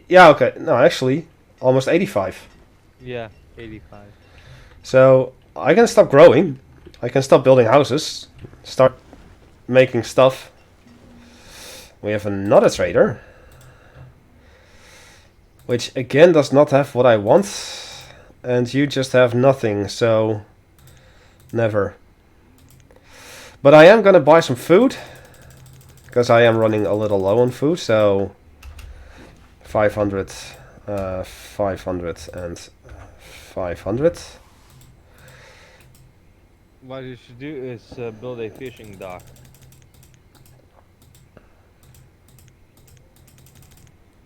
Yeah, okay. No, actually, almost 85. Yeah, 85. So I can stop growing. I can stop building houses. Start making stuff. We have another trader. Which again does not have what I want. And you just have nothing, so... Never. But I am gonna buy some food. Because I am running a little low on food, so... 500, 500 and 500. What you should do is build a fishing dock.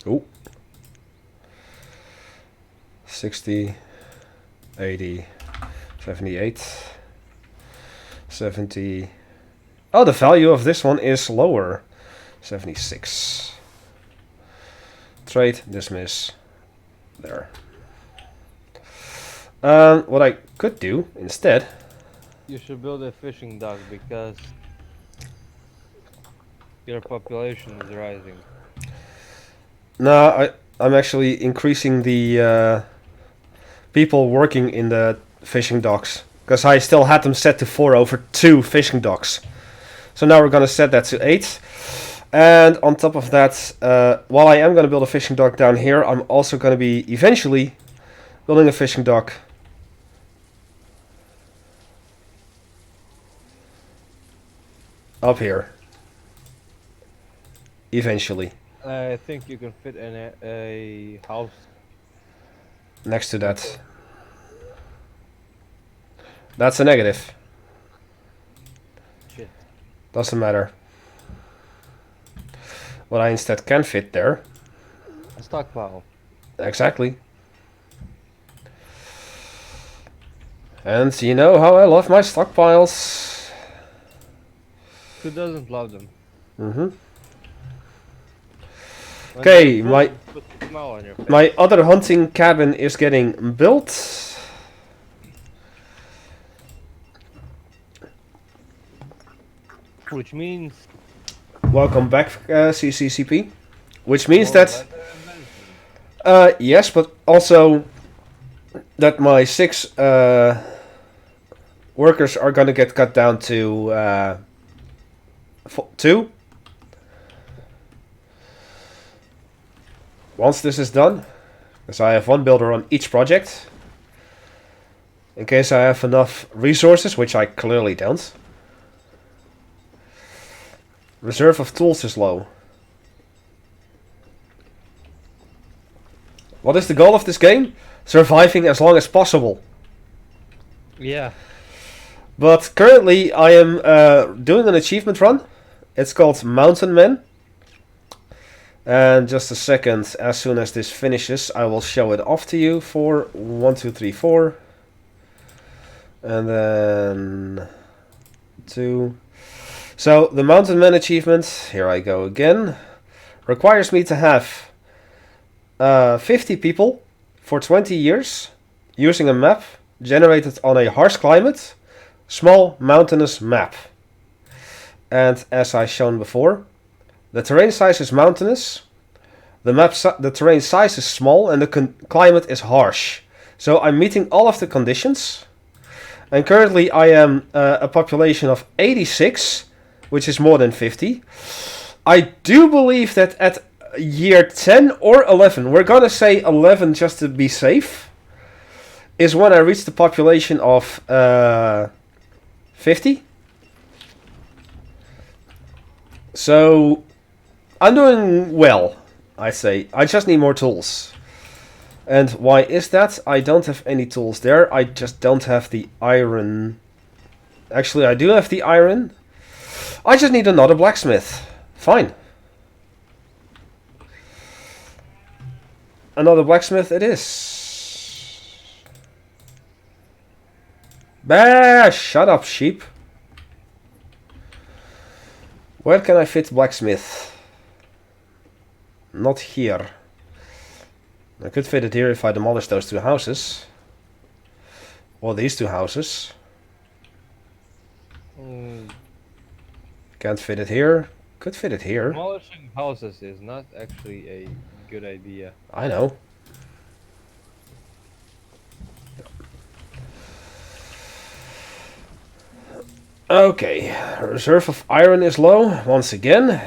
Ooh. 60, 80, 78, 70. Oh, the value of this one is lower. 76. Trade, dismiss. There. What I could do instead... You should build a fishing dock because your population is rising. No, I'm actually increasing the people working in the fishing docks. Because I still had them set to 4 over 2 fishing docks. So now we're going to set that to 8. And on top of that, while I am going to build a fishing dock down here, I'm also going to be eventually building a fishing dock up here. Eventually. I think you can fit in a house Next to that. That's a negative. Shit. Doesn't matter. What I instead can fit there. A stockpile. Exactly. And you know how I love my stockpiles. Who doesn't love them? Mm-hmm. When Okay, they're my frozen, put a smile on your face. my other hunting cabin is getting built. Which means Welcome back, CCCP. Which means more that management. yes, but also that my 6 workers are gonna get cut down to 2. Once this is done, because I have 1 builder on each project, in case I have enough resources, which I clearly don't. Reserve of tools is low. What is the goal of this game? Surviving as long as possible. Yeah. But currently I am doing an achievement run. It's called Mountainous. And just a second, as soon as this finishes, I will show it off to you for 1, 2, 3, 4. And then 2. So the Mountainous achievement, here I go again, requires me to have 50 people for 20 years using a map generated on a harsh climate, small mountainous map. And as I shown before, the terrain size is mountainous, the terrain size is small, and the climate is harsh. So I'm meeting all of the conditions. And currently I am a population of 86, which is more than 50. I do believe that at year 10 or 11, we're gonna say 11 just to be safe, is when I reach the population of 50. So I'm doing well, I say. I just need more tools. And why is that? I don't have any tools there. I just don't have the iron. Actually, I do have the iron. I just need another blacksmith. Fine. Another blacksmith it is. Bah! Shut up, sheep. Where can I fit blacksmith? Not here. I could fit it here if I demolish those 2 houses. Or these 2 houses. Can't fit it here. Could fit it here. Demolishing houses is not actually a good idea. I know. Okay, reserve of iron is low once again.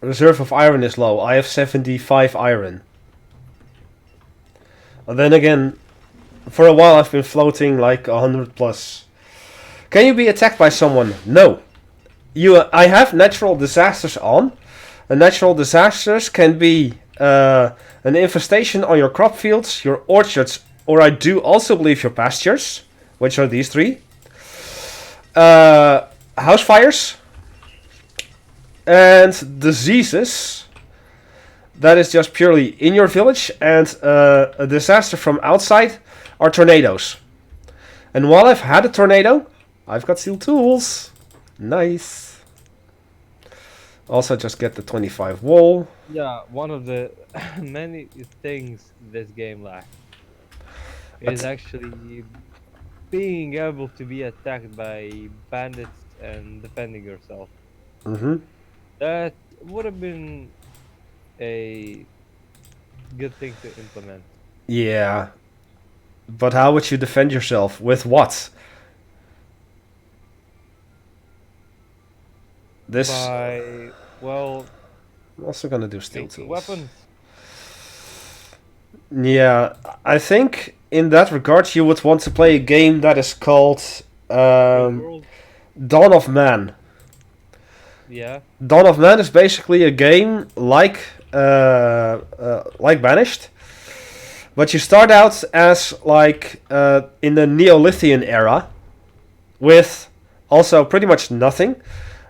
Reserve of iron is low. I have 75 iron. And then again, for a while I've been floating like 100 plus. Can you be attacked by someone? No. I have natural disasters on. And natural disasters can be an infestation on your crop fields, your orchards, or I do also believe your pastures, which are these three. House fires. And diseases. That is just purely in your village. And a disaster from outside are tornadoes. And while I've had a tornado, I've got steel tools. Nice. Also just get the 25 wool. Yeah, one of the many things this game lacks is actually being able to be attacked by bandits and defending yourself. Mm-hmm. That would have been a good thing to implement. Yeah. But how would you defend yourself? With what? This... Well... I'm also gonna do steel tools. Weapons. Yeah, I think in that regard you would want to play a game that is called Dawn of Man. Yeah. Dawn of Man is basically a game like Banished, but you start out as like in the Neolithian era, with also pretty much nothing,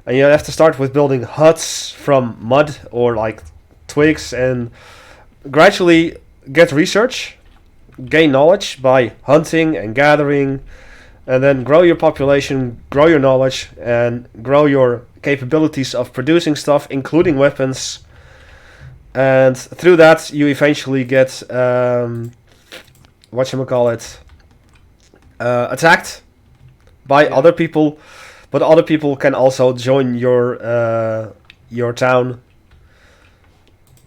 and you have to start with building huts from mud or like twigs, and gradually get research, gain knowledge by hunting and gathering, and then grow your population, grow your knowledge, and grow your capabilities of producing stuff, including weapons. And through that, you eventually get attacked by other people, but other people can also join your town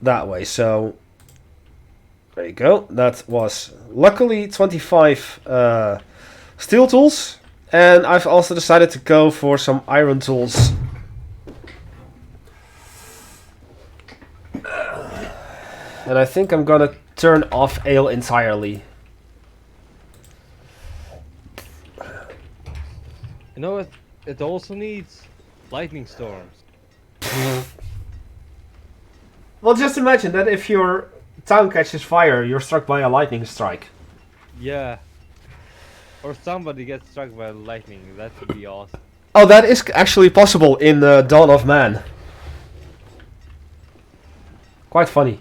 that way. So there you go. That was luckily 25 steel tools, and I've also decided to go for some iron tools. And I think I'm gonna turn off ale entirely. You know what? It also needs lightning storms. Well, just imagine that if your town catches fire, you're struck by a lightning strike. Yeah. Or somebody gets struck by lightning. That would be awesome. Oh, that is actually possible in Dawn of Man. Quite funny.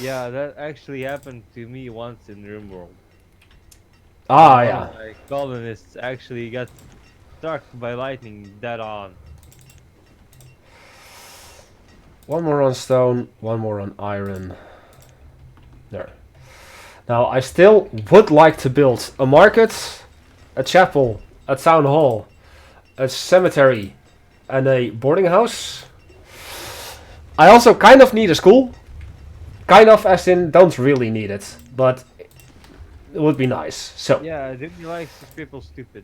Yeah, that actually happened to me once in RimWorld. Ah, yeah. My colonists actually got struck by lightning dead on. One more on stone, one more on iron. There. Now, I still would like to build a market, a chapel, a town hall, a cemetery, and a boarding house. I also kind of need a school. Kind of, as in, don't really need it, but it would be nice. So. Yeah, Doomy likes people stupid.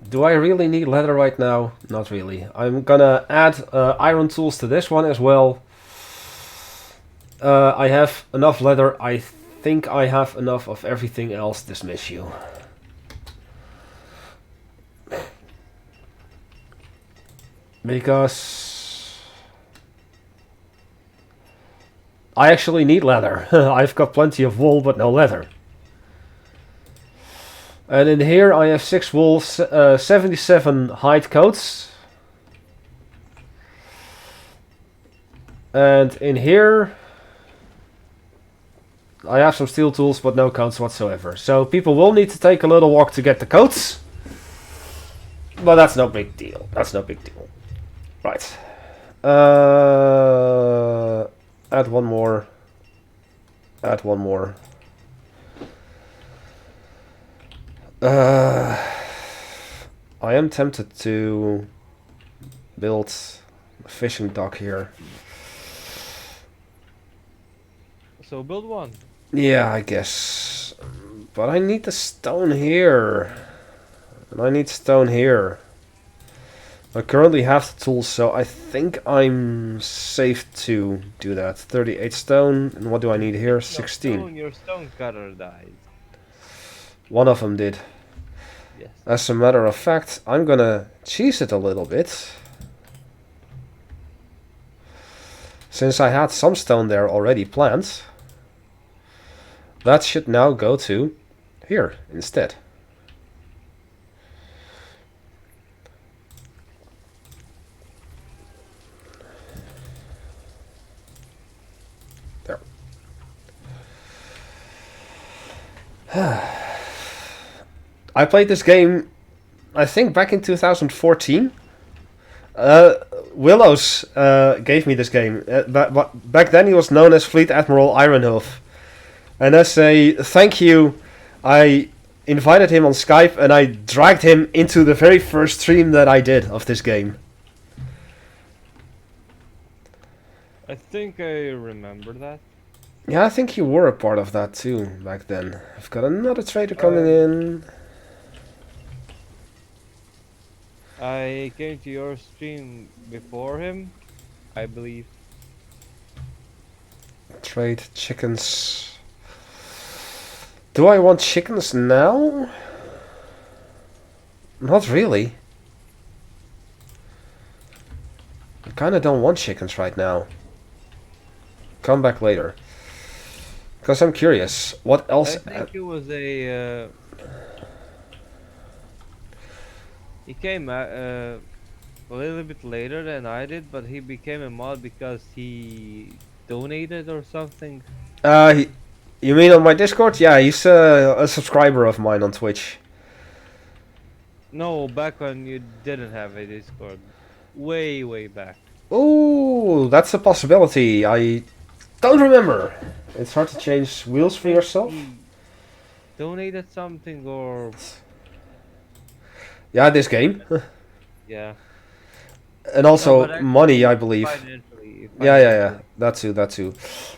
Do I really need leather right now? Not really. I'm gonna add iron tools to this one as well. I have enough leather. I think I have enough of everything else. Dismiss you. Because I actually need leather. I've got plenty of wool, but no leather. And in here I have 6 wool, 77 hide coats. And in here I have some steel tools, but no coats whatsoever. So people will need to take a little walk to get the coats. But that's no big deal. That's no big deal. Right. Add one more. Add one more. I am tempted to build a fishing dock here. So build one. Yeah, I guess. But I need the stone here. And I need stone here. I currently have the tools, so I think I'm safe to do that. 38 stone, and what do I need here? 16. Your stone cutter died. One of them did. Yes. As a matter of fact, I'm gonna cheese it a little bit. Since I had some stone there already planned. That should now go to here instead. There. I played this game, I think, back in 2014. Willows gave me this game. Back then he was known as Fleet Admiral Ironhoof. And as a thank you, I invited him on Skype and I dragged him into the very first stream that I did of this game. I think I remember that. Yeah, I think you were a part of that too back then. I've got another trader coming in. I came to your stream before him, I believe. Trade chickens. Do I want chickens now? Not really. I kinda don't want chickens right now. Come back later. Because I'm curious. What else? I think it was a... he came a little bit later than I did, but he became a mod because he donated or something. You mean on my Discord? Yeah, he's a subscriber of mine on Twitch. No, back when you didn't have a Discord. Way back. Oh, that's a possibility. I don't remember. It's hard to change wheels for yourself. He donated something or... Yeah, this game. yeah. And also No, money, I believe. Financially. Yeah. That too.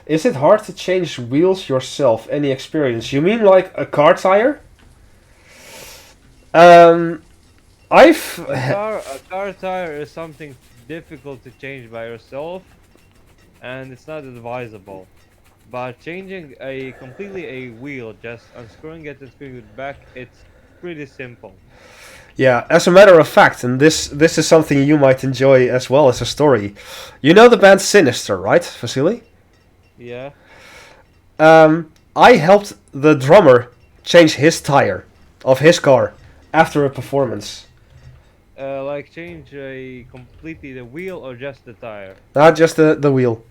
Is it hard to change wheels yourself? Any experience? You mean like a car tire? A car tire is something difficult to change by yourself, and it's not advisable. But changing completely a wheel, just unscrewing it and screwing it back, it's pretty simple. Yeah, as a matter of fact, and this is something you might enjoy as well as a story. You know the band Sinister, right, Vasily? Yeah. I helped the drummer change his tire of his car after a performance. Like change completely the wheel or just the tire? Not just the wheel.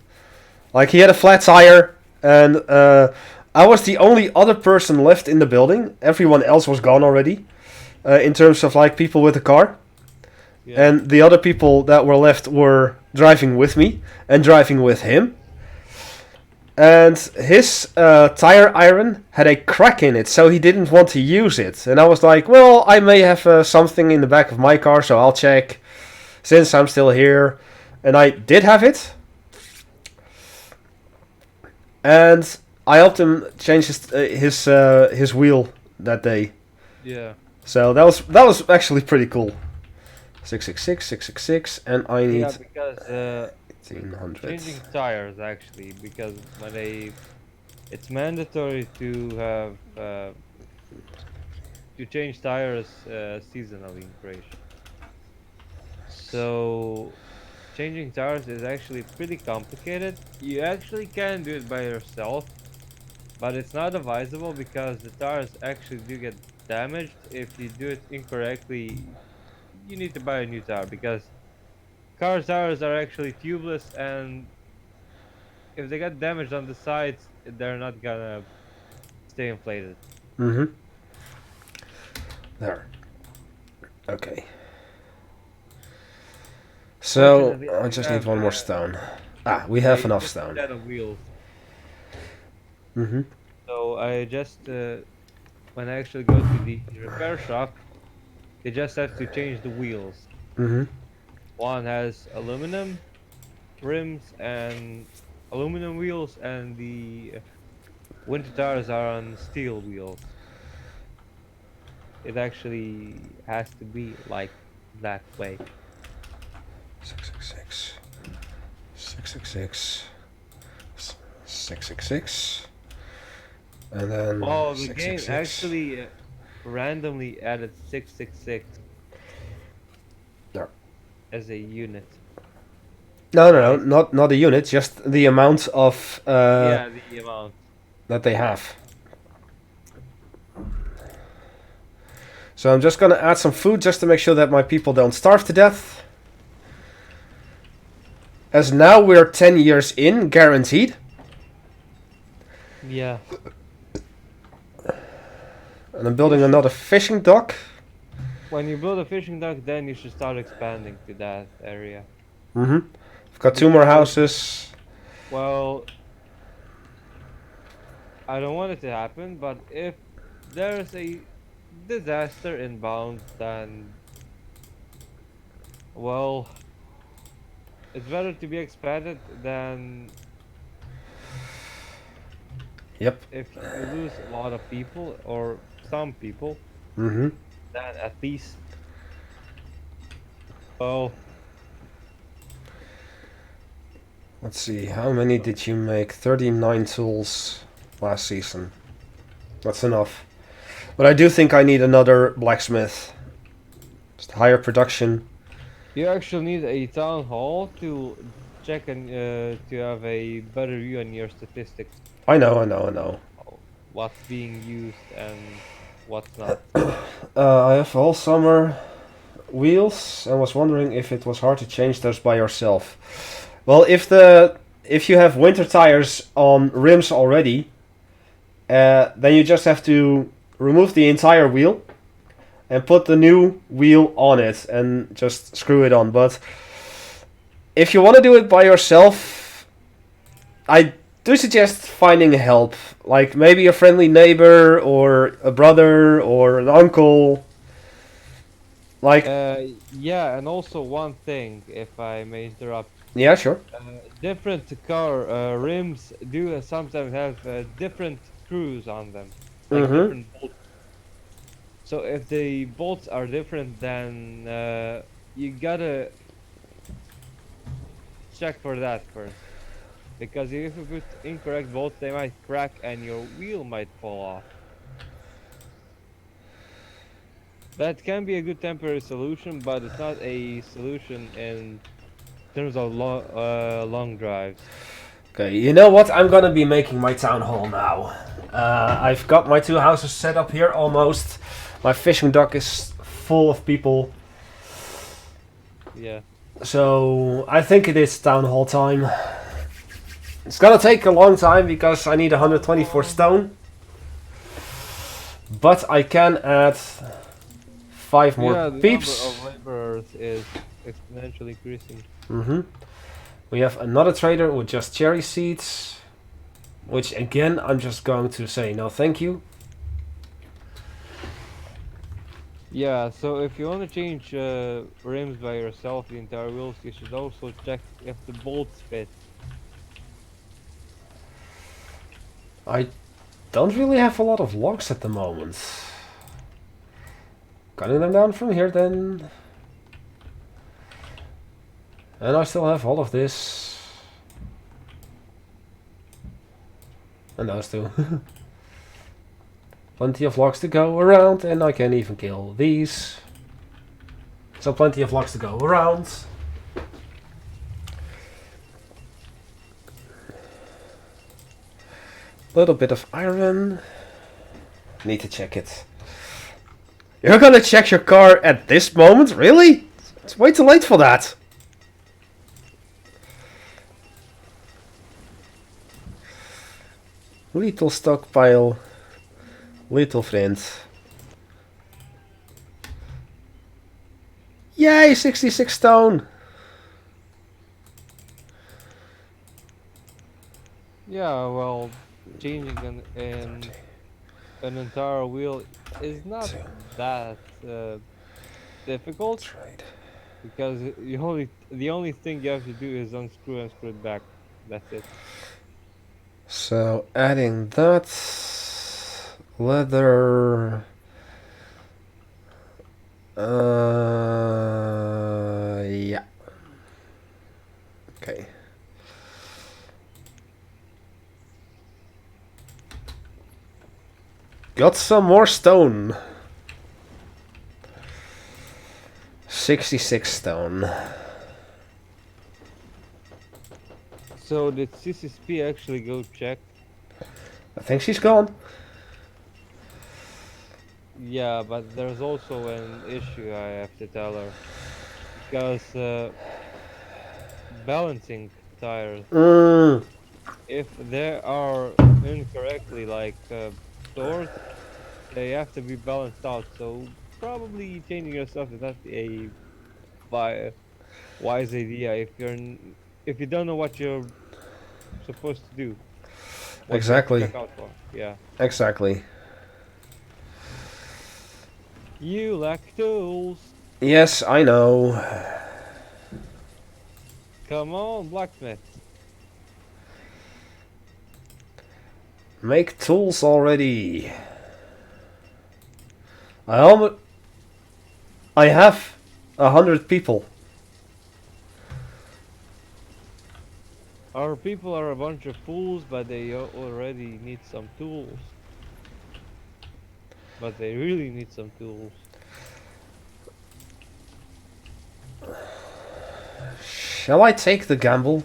Like he had a flat tire, and I was the only other person left in the building. Everyone else was gone already. In terms of like people with a car. Yeah. And the other people that were left were driving with me and driving with him. And his tire iron had a crack in it, so he didn't want to use it. And I was like, well, I may have something in the back of my car, so I'll check since I'm still here. And I did have it. And I helped him change his wheel that day. Yeah. So that was actually pretty cool. 666, and I need... Yeah, because 1800. Changing tires, actually, because it's mandatory to have... to change tires seasonally in Croatia. So, changing tires is actually pretty complicated. You actually can do it by yourself, but it's not advisable because the tires actually do get damaged. If you do it incorrectly, you need to buy a new tire because car tires are actually tubeless, and if they get damaged on the sides, they're not gonna stay inflated. Mm-hmm. There. Okay. So I just need one more stone. We have enough stone. Instead of wheels. Mm-hmm. So I just when I actually go to the repair shop, they just have to change the wheels. Mm-hmm. One has aluminum rims and aluminum wheels, and the winter tires are on steel wheels. It actually has to be like that way. 666. 666. 666. And then Oh, the game 666. actually randomly added 666 No. as a unit. No, no, no, Nice. not a unit, just the amount of Yeah, the amount. that they have. So I'm just gonna add some food just to make sure that my people don't starve to death. As now we're 10 years in, guaranteed. Yeah. And I'm building another fishing dock. When you build a fishing dock, then you should start expanding to that area. Mm-hmm. I've got 2 more Because, houses. well, I don't want it to happen, but if there's a disaster inbound, then, well, it's better to be expanded than Yep. if you lose a lot of people or some people, Mm-hmm. then at least, well, Let's see, how many did you make? 39 tools last season. That's enough. But I do think I need another blacksmith. Just higher production. you actually need a town hall to check and to have a better view on your statistics, I know. what's being used and what's not. I have all summer wheels and was wondering if it was hard to change those by yourself. Well, if you have winter tires on rims already, then you just have to remove the entire wheel and put the new wheel on it and just screw it on. But if you want to do it by yourself, I do suggest finding help. Like maybe a friendly neighbor or a brother or an uncle. Like, Yeah, and also one thing, if I may interrupt. yeah, sure. Different car rims do sometimes have different screws on them, like Mm-hmm. different bolts. So if the bolts are different, then you gotta check for that first. Because if you put incorrect bolts, they might crack and your wheel might fall off. That can be a good temporary solution, but it's not a solution in terms of long drives. Okay, you know what? I'm gonna be making my town hall now. I've got my 2 houses set up here almost. My fishing dock is full of people. Yeah. So I think it is town hall time. It's gonna take a long time because I need 124 stone. But I can add 5 more Yeah, the peeps. number of laborers is exponentially increasing. Mm-hmm. We have another trader with just cherry seeds. Which again, I'm just going to say no thank you. Yeah, so if you want to change rims by yourself, the entire wheels, you should also check if the bolts fit. I don't really have a lot of logs at the moment. Cutting them down from here then. And I still have all of this. And those 2. Plenty of logs to go around, and I can even kill these. So plenty of logs to go around. Little bit of iron. Need to check it. You're gonna check your car at this moment? Really? It's way too late for that. Little stockpile. Little friend. Yay, 66 stone. Yeah, well, changing an entire wheel is not that difficult, Trade. Because the only thing you have to do is unscrew and screw it back. That's it. So adding that leather. Yeah. Okay. Got some more stone. 66 stone. So did CCSP actually go check? I think she's gone. Yeah, but there's also an issue I have to tell her. Because balancing tires, Mm, if they are incorrectly stored, they have to be balanced out. So probably changing your stuff is not a wise idea if you don't know what you're supposed to do, what you have to exactly. check out for. Yeah. Exactly. You lack tools. Yes, I know. Come on, Blacksmith. Make tools already. I have 100 people. Our people are a bunch of fools, but they already need some tools. But they really need some tools. Shall I take the gamble?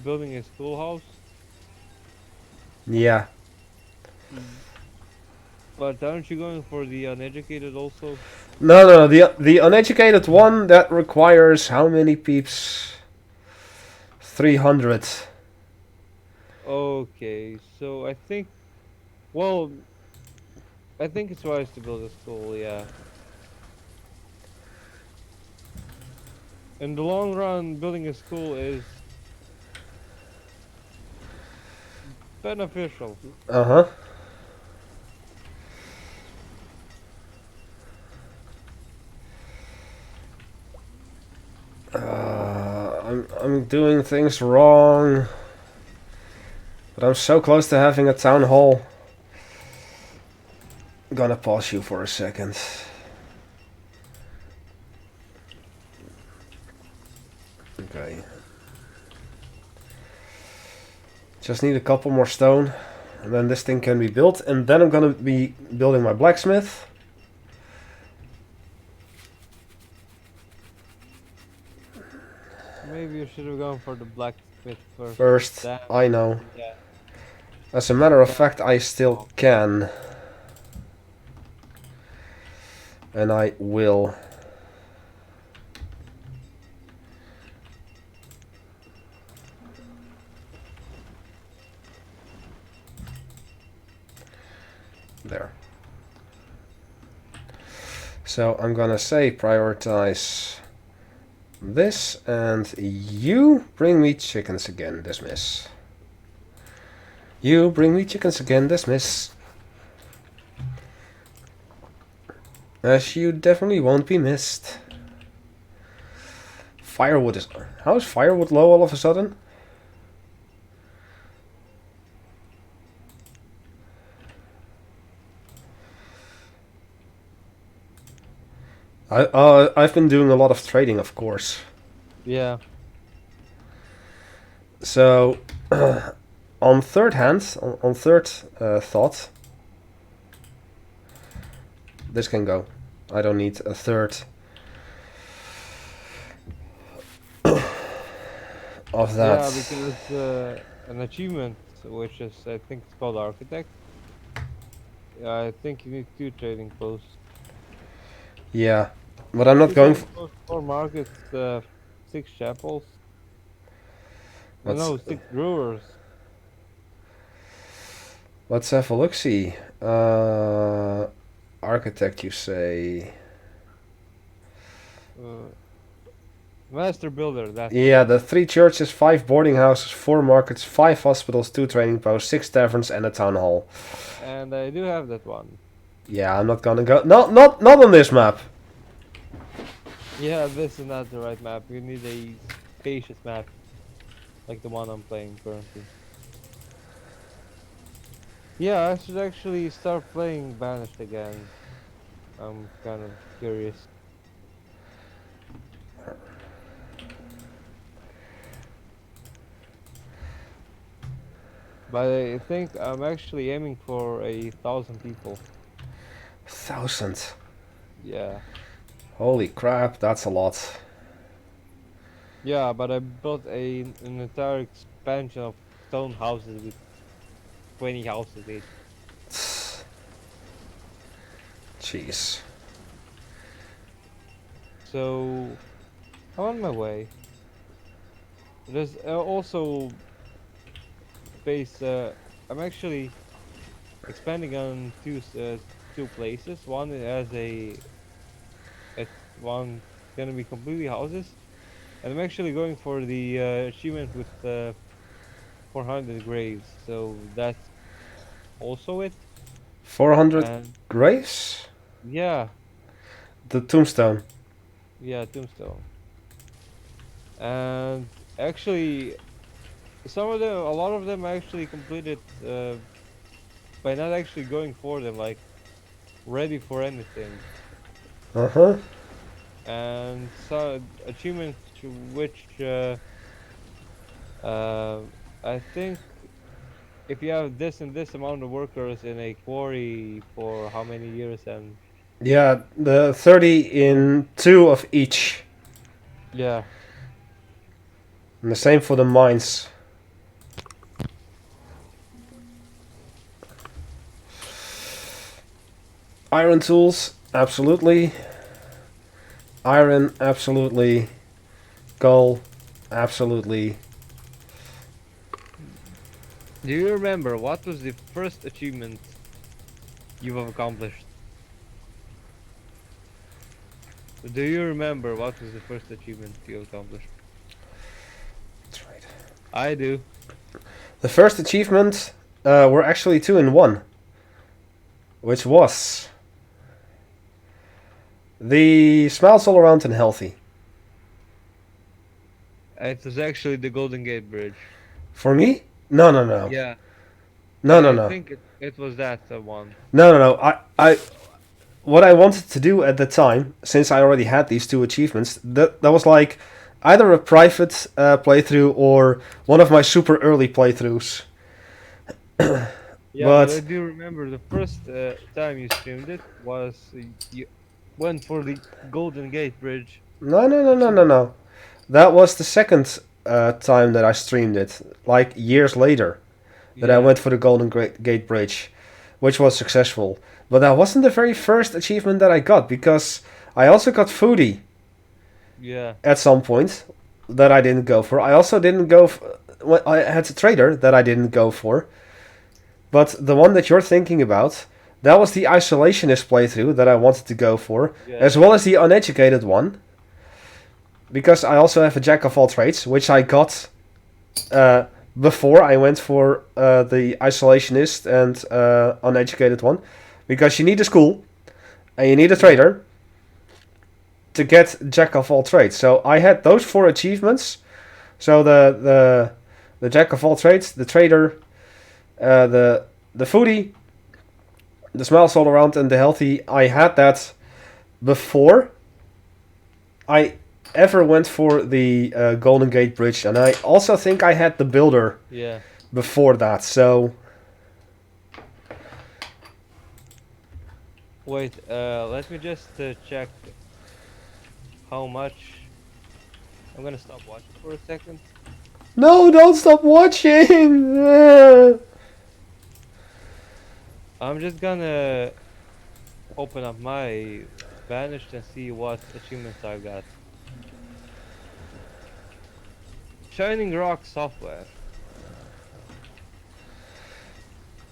Building a schoolhouse. Yeah. But aren't you going for the uneducated also? No, the uneducated one that requires how many peeps? 300. Okay, so well, I think it's wise to build a school, yeah. In the long run, building a school is beneficial. Uh-huh. I'm doing things wrong. But I'm so close to having a town hall. I'm gonna pause you for a second. Okay. Just need a couple more stone. And then this thing can be built. And then I'm gonna be building my blacksmith. Maybe you should have gone for the blacksmith first. First, I know. Yeah. As a matter of fact, I still can. And I will. There. So I'm gonna say prioritize this, and you bring me chickens again, dismiss. You bring me chickens again, dismiss. As you definitely won't be missed. Firewood is... How is firewood low all of a sudden? I've been doing a lot of trading, of course. Yeah. So, on third hand, on third thought, this can go. I don't need a third of that. Yeah, because an achievement, which is I think it's called architect. I think you need 2 trading posts. Yeah, but I'm not going. 4 markets, 6 chapels. Let's, No, 6 brewers. let's have a look. See, architect, you say? Master builder. That's Yeah, the 3 churches, 5 boarding houses, 4 markets, 5 hospitals, 2 trading posts, 6 taverns, and a town hall. And I do have that one. Yeah, I'm not gonna go. Not on this map. Yeah, this is not the right map. You need a spacious map, like the one I'm playing currently. Yeah, I should actually start playing Banished again. I'm kind of curious. But I think I'm actually aiming for 1,000 people. 1,000. Yeah. Holy crap, that's a lot. Yeah, but I built an entire expansion of stone houses with 20 houses each. Jeez. So I'm on my way. There's also space. I'm actually expanding on two places. One as it's one gonna be completely houses, and I'm actually going for the achievement with 400 graves. So that's also it. 400 And graves? yeah, The tombstone. yeah, tombstone. And actually, a lot of them I actually completed by not actually going for them, like ready for anything. Uh-huh. And so achievements which uh, I think if you have this and this amount of workers in a quarry for how many years and Yeah, the 30 uh, in 2 of each. yeah, And the same for the mines. Iron tools, absolutely. Iron, absolutely. Coal, absolutely. do you remember what was the first achievement you've accomplished? Do you remember what was the first achievement you accomplished? That's right. I do. The first achievement were actually 2 in 1. Which was the smiles all around and healthy. It was actually the Golden Gate Bridge. For me? No, no, no. Yeah, No, no, I no. think it was that one. No, no, no. What I wanted to do at the time, since I already had these 2 achievements, that was like either a private playthrough or one of my super early playthroughs. Yeah, but I But do remember the first time you streamed it was you went for the Golden Gate Bridge no, no, no, no, no, achievement. no. That was the second time that I streamed it, like years later, that I Yeah, went for the Gate Bridge, which was successful. But that wasn't the very first achievement that I got, because I also got Foodie yeah, at some point that I didn't go for. I also didn't go. I had a trader that I didn't go for. But the one that you're thinking about, that was the isolationist playthrough that I wanted to go for, yeah, as well as the uneducated one. Because I also have a jack of all trades, which I got uh, before I went for the isolationist and uneducated one. Because you need a school and you need a yeah, trader to get jack of all trades. So I had those 4 achievements. So the jack of all trades, the trader, the foodie, the smiles all around, and the healthy. I had that before I ever went for the Golden Gate Bridge, and I also think I had the builder yeah. before that. So Wait, let me just check how much. I'm gonna stop watching for a second. no, don't stop watching. I'm just gonna open up my Banished and see what achievements I got. Shining Rock software.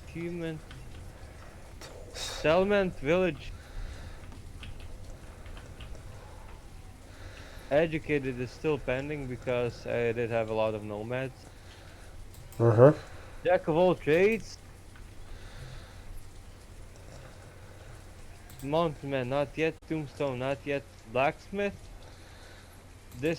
Achievement. Settlement Village. Educated is still pending because I did have a lot of nomads. Uh huh. Jack of all trades. Mountainous not yet. Tombstone not yet. Blacksmith. this